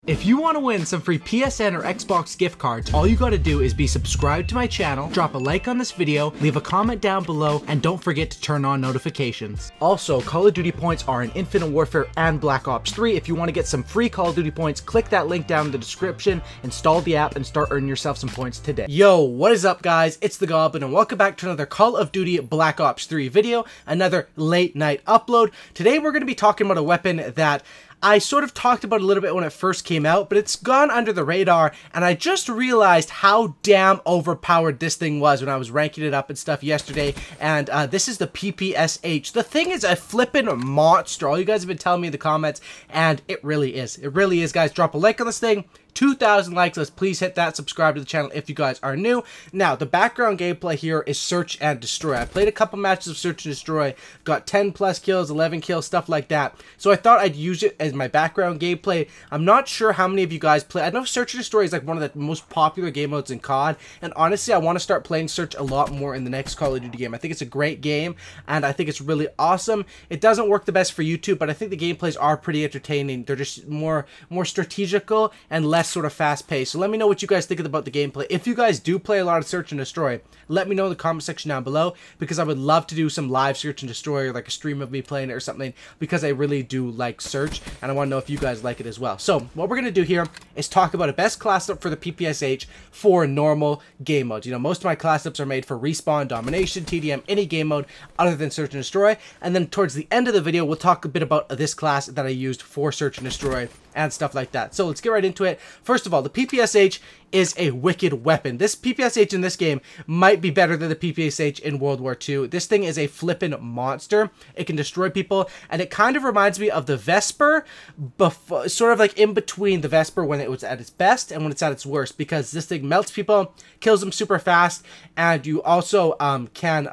If you want to win some free PSN or Xbox gift cards, all you gotta do is be subscribed to my channel, drop a like on this video, leave a comment down below, and don't forget to turn on notifications. Also, Call of Duty points are in Infinite Warfare and Black Ops 3. If you want to get some free Call of Duty points, click that link down in the description, install the app, and start earning yourself some points today. Yo, what is up guys? It's the Goblin, and welcome back to another Call of Duty Black Ops 3 video, another late night upload. Today we're going to be talking about a weapon that I sort of talked about a little bit when it first came out, but it's gone under the radar, and I just realized how damn overpowered this thing was when I was ranking it up and stuff yesterday, and this is the PPSH. The thing is a flippin' monster. All you guys have been telling me in the comments, and it really is. It really is, guys. Drop a like on this thing. 2,000 likes. Let's please hit that, subscribe to the channel if you guys are new. Now, the background gameplay here is search and destroy. I played a couple matches of search and destroy, got 10 plus kills, 11 kills, stuff like that. So I thought I'd use it as my background gameplay. I'm not sure how many of you guys play. I know search and destroy is like one of the most popular game modes in COD, and honestly, I want to start playing search a lot more in the next Call of Duty game. I think it's a great game, and I think it's really awesome. It doesn't work the best for YouTube, but I think the gameplays are pretty entertaining. They're just more strategical and less sort of fast-paced. So let me know what you guys think about the gameplay. If you guys do play a lot of search and destroy, let me know in the comment section down below, because I would love to do some live search and destroy, or like a stream of me playing it or something, because I really do like search, and I want to know if you guys like it as well. So what we're going to do here is talk about a best class up for the PPSH for normal game modes. You know, most of my class ups are made for respawn, domination, TDM, any game mode other than search and destroy, and then towards the end of the video, we'll talk a bit about this class that I used for search and destroy and stuff like that. So let's get right into it. First of all, the PPSH is a wicked weapon. This PPSH in this game might be better than the PPSH in World War II. This thing is a flippin' monster. It can destroy people, and it kind of reminds me of the Vesper, sort of like in between the Vesper when it was at its best and when it's at its worst, because this thing melts people, kills them super fast, and you also can,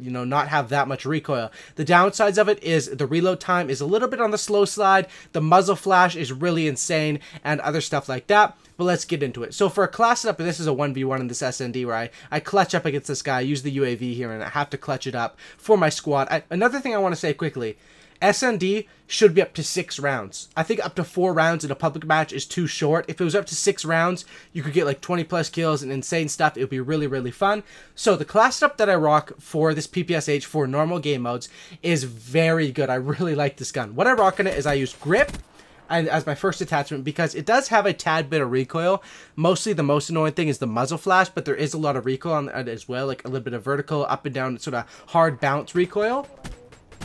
you know, not have that much recoil. The downsides of it is the reload time is a little bit on the slow side, the muzzle flash is really insane, and other stuff like that. But let's get into it. So for a class up, this is a 1v1 in this SND where I clutch up against this guy. I use the UAV here, and I have to clutch it up for my squad. Another thing I want to say quickly, SND should be up to 6 rounds. I think up to 4 rounds in a public match is too short. If it was up to 6 rounds, you could get like 20 plus kills and insane stuff. It would be really, really fun. So the class setup that I rock for this PPSH for normal game modes is very good. I really like this gun. What I rock in it is I use grip and as my first attachment, because it does have a tad bit of recoil. Mostly the most annoying thing is the muzzle flash, but there is a lot of recoil on it as well, like a little bit of vertical up and down sort of hard bounce recoil.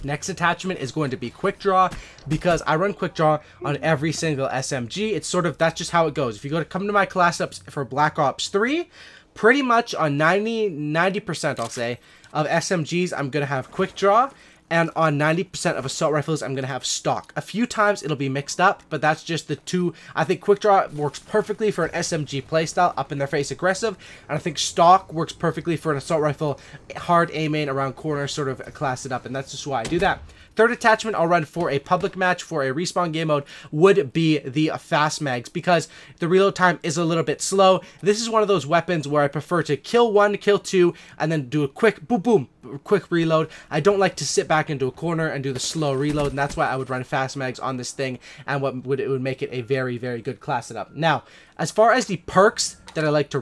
Next attachment is going to be quick draw, because I run quick draw on every single SMG. It's sort of, that's just how it goes. If you come to my class ups for Black Ops 3, pretty much on 90% I'll say of SMGs I'm gonna have quick draw, and on 90% of assault rifles, I'm going to have stock. A few times it'll be mixed up, but that's just the two. I think quick draw works perfectly for an SMG playstyle, up in their face aggressive, and I think stock works perfectly for an assault rifle, hard aiming around corners, sort of class it up, and that's just why I do that. Third attachment I'll run for a public match for a respawn game mode would be the fast mags, because the reload time is a little bit slow. This is one of those weapons where I prefer to kill one, kill two, and then do a quick boom boom, quick reload. I don't like to sit back into a corner and do the slow reload, and that's why I would run fast mags on this thing, and it would make it a very, very good class setup. Now, as far as the perks that I like to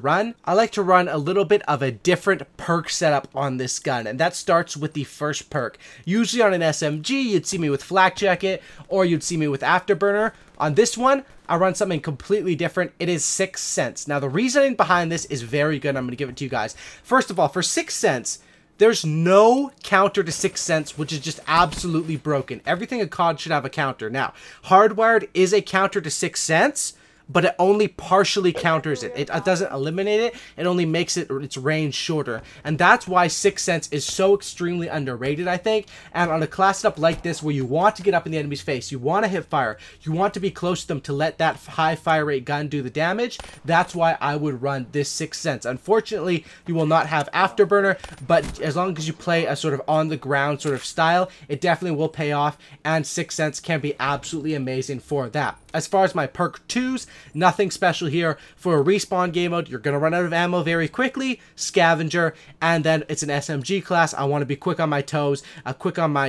run a little bit of a different perk setup on this gun, and that starts with the first perk. Usually on an SMG, you'd see me with Flak Jacket, or you'd see me with Afterburner. On this one, I run something completely different. It is 6 cents. Now, the reasoning behind this is very good. I'm going to give it to you guys. First of all, for 6 cents, there's no counter to 6 cents, which is just absolutely broken. Everything in COD should have a counter. Now, Hardwired is a counter to 6 cents, but it only partially counters it. It doesn't eliminate it. It only makes its range shorter. And that's why 6 cents is so extremely underrated, I think. And on a class setup like this, where you want to get up in the enemy's face, you want to hit fire, you want to be close to them to let that high fire rate gun do the damage, that's why I would run this 6 cents. Unfortunately, you will not have Afterburner, but as long as you play a sort of on the ground sort of style, it definitely will pay off, and 6 cents can be absolutely amazing for that. As far as my perk 2s, Nothing special here. For a respawn game mode, you're going to run out of ammo very quickly, scavenger, and then it's an SMG class. I want to be quick on my toes, quick on my,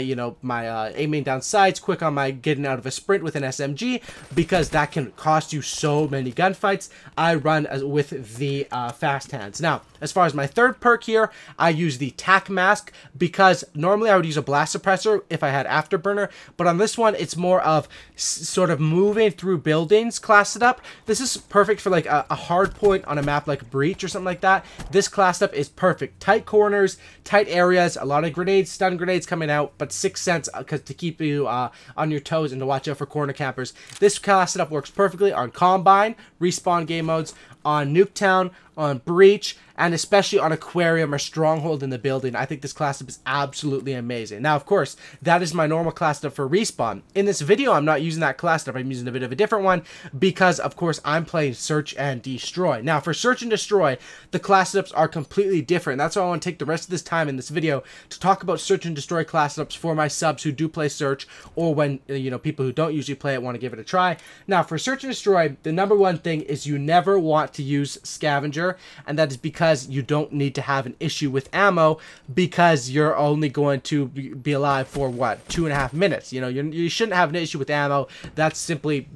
aiming down sights, quick on my getting out of a sprint with an SMG, because that can cost you so many gunfights. I run with the fast hands. Now, as far as my third perk here, I use the tac mask, because normally I would use a blast suppressor if I had afterburner, but on this one, it's more of sort of moving through buildings class it up. This is perfect for like a hard point on a map like Breach or something like that. This class up is perfect. Tight corners, tight areas, a lot of grenades, stun grenades coming out, but 6 cents to keep you on your toes and to watch out for corner campers. This class setup works perfectly on Combine, respawn game modes, on Nuketown, on Breach, and especially on Aquarium or Stronghold in the building. I think this class up is absolutely amazing. Now, of course, that is my normal class up for respawn. In this video, I'm not using that class up. I'm using a bit of a different one because, of course, I'm playing Search and Destroy. Now, for Search and Destroy, the class ups are completely different. That's why I want to take the rest of this time in this video to talk about Search and Destroy class ups for my subs who do play Search, or when, people who don't usually play it want to give it a try. Now, for Search and Destroy, the number one thing is you never want to use Scavenger, and that is because you don't need to have an issue with ammo, because you're only going to be alive for what, 2.5 minutes. You shouldn't have an issue with ammo. That's simply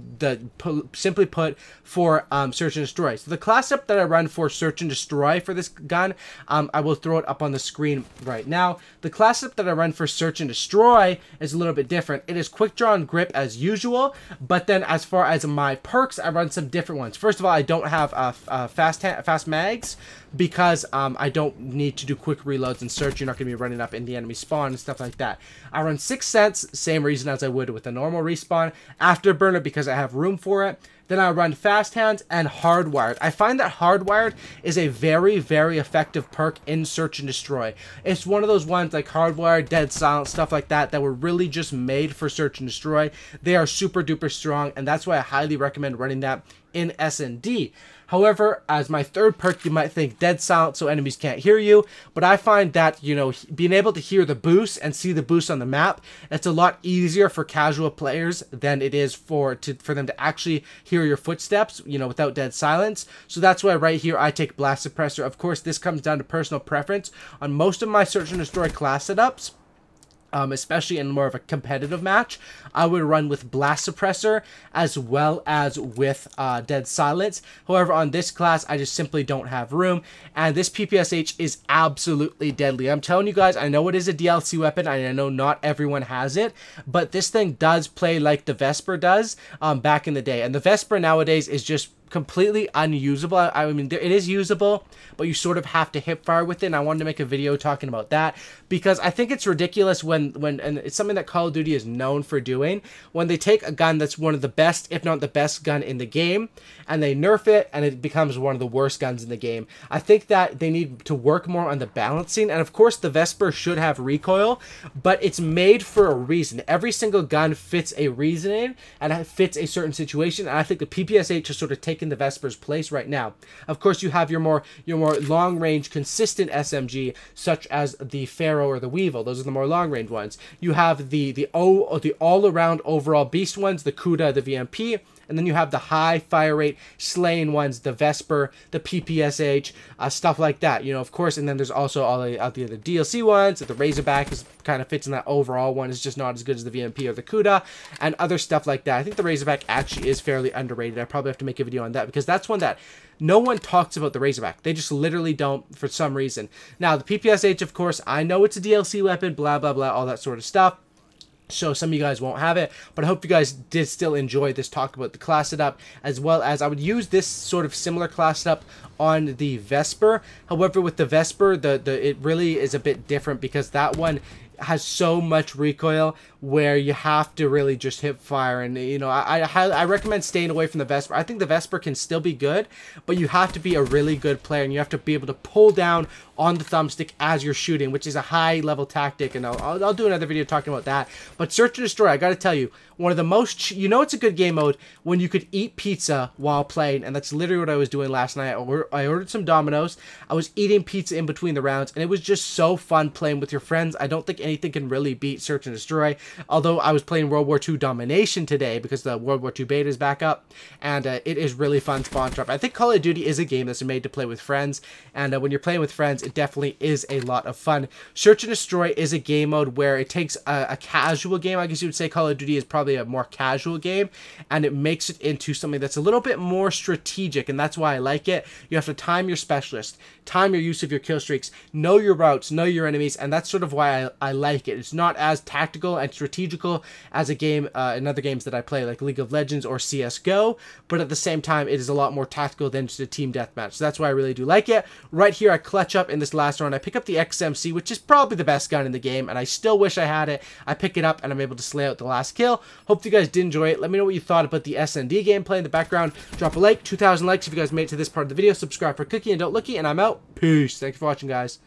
put for Search and Destroy. So the class up that I run for Search and Destroy for this gun, I will throw it up on the screen right now. The class up that I run for Search and Destroy is a little bit different. It is quick draw and grip as usual, but then as far as my perks, I run some different ones. First of all, I don't have fast mags, because I don't need to do quick reloads and Search. You're not going to be running up in the enemy spawn and stuff like that. I run 6 cents, same reason as I would with a normal respawn. Afterburner, because I have room for it. Then I run fast hands and hardwired. I find that hardwired is a very, very effective perk in Search and Destroy. It's one of those ones like hardwired, dead silent, stuff like that, that were really just made for Search and Destroy. They are super duper strong, and that's why I highly recommend running that in S&D. However, as my third perk, you might think dead silent so enemies can't hear you, but I find that, being able to hear the boost and see the boost on the map, it's a lot easier for casual players than it is for them to actually hear your footsteps, without dead silence. So that's why right here I take blast suppressor. Of course, this comes down to personal preference. On most of my Search and Destroy class setups, especially in more of a competitive match, I would run with blast suppressor as well as with dead silence. However, on this class, I just simply don't have room, and this PPSH is absolutely deadly. I'm telling you guys, I know it is a DLC weapon, and I know not everyone has it, but this thing does play like the Vesper does back in the day, and the Vesper nowadays is just completely unusable. I mean, it is usable, but you sort of have to hip fire with it, and I wanted to make a video talking about that, because I think it's ridiculous and it's something that Call of Duty is known for doing, when they take a gun that's one of the best, if not the best gun in the game, and they nerf it, and it becomes one of the worst guns in the game. I think that they need to work more on the balancing, and of course the Vesper should have recoil, but it's made for a reason. Every single gun fits a reasoning, and it fits a certain situation, and I think the PPSH has sort of taken the Vesper's place right now. Of course, you have your more long-range, consistent SMG, such as the Pharaoh or the Weevil. Those are the more long-range ones. You have the all-around overall beast ones, the Kuda, the VMP, and then you have the high fire rate slaying ones, the Vesper, the PPSH, stuff like that. Of course, and then there's also all the other DLC ones. The Razorback kind of fits in that overall one. It's just not as good as the VMP or the Kuda, and other stuff like that. I think the Razorback actually is fairly underrated. I probably have to make a video on that, because that's one that no one talks about, the Razorback. They just literally don't, for some reason. Now, the PPSH, of course, I know it's a DLC weapon, blah, blah, blah, all that sort of stuff. So some of you guys won't have it, but I hope you guys did still enjoy this talk about the class setup, as well as I would use this sort of similar class setup on the Vesper. However, with the Vesper, it really is a bit different, because that one has so much recoil where you have to really just hip fire, and I recommend staying away from the Vesper. I think the Vesper can still be good, but you have to be a really good player, and you have to be able to pull down on the thumbstick as you're shooting, which is a high level tactic, and I'll do another video talking about that. But Search and Destroy, I gotta tell you, one of the most, you know, it's a good game mode when you could eat pizza while playing, and that's literally what I was doing last night. I ordered some Domino's, I was eating pizza in between the rounds, and it was just so fun playing with your friends. I don't think anything can really beat Search and Destroy, although I was playing World War II Domination today because the World War II beta is back up, and it is really fun spawn trap. I think Call of Duty is a game that's made to play with friends, and when you're playing with friends, it definitely is a lot of fun. Search and Destroy is a game mode where it takes a casual game. I guess you would say Call of Duty is probably a more casual game, and it makes it into something that's a little bit more strategic, and that's why I like it. You have to time your specialist, time your use of your kill streaks, know your routes, know your enemies, and that's sort of why I like it. It's not as tactical and strategical as a game in other games that I play, like League of Legends or CSGO, but at the same time, it is a lot more tactical than just a team deathmatch. So that's why I really do like it. Right here, I clutch up in this last round. I pick up the XMC, which is probably the best gun in the game, and I still wish I had it. I pick it up, and I'm able to slay out the last kill. Hope you guys did enjoy it. Let me know what you thought about the SND gameplay in the background. Drop a like, 2,000 likes if you guys made it to this part of the video. Subscribe for Cookie and Don't Looky, and I'm out. Peace. Thanks for watching, guys.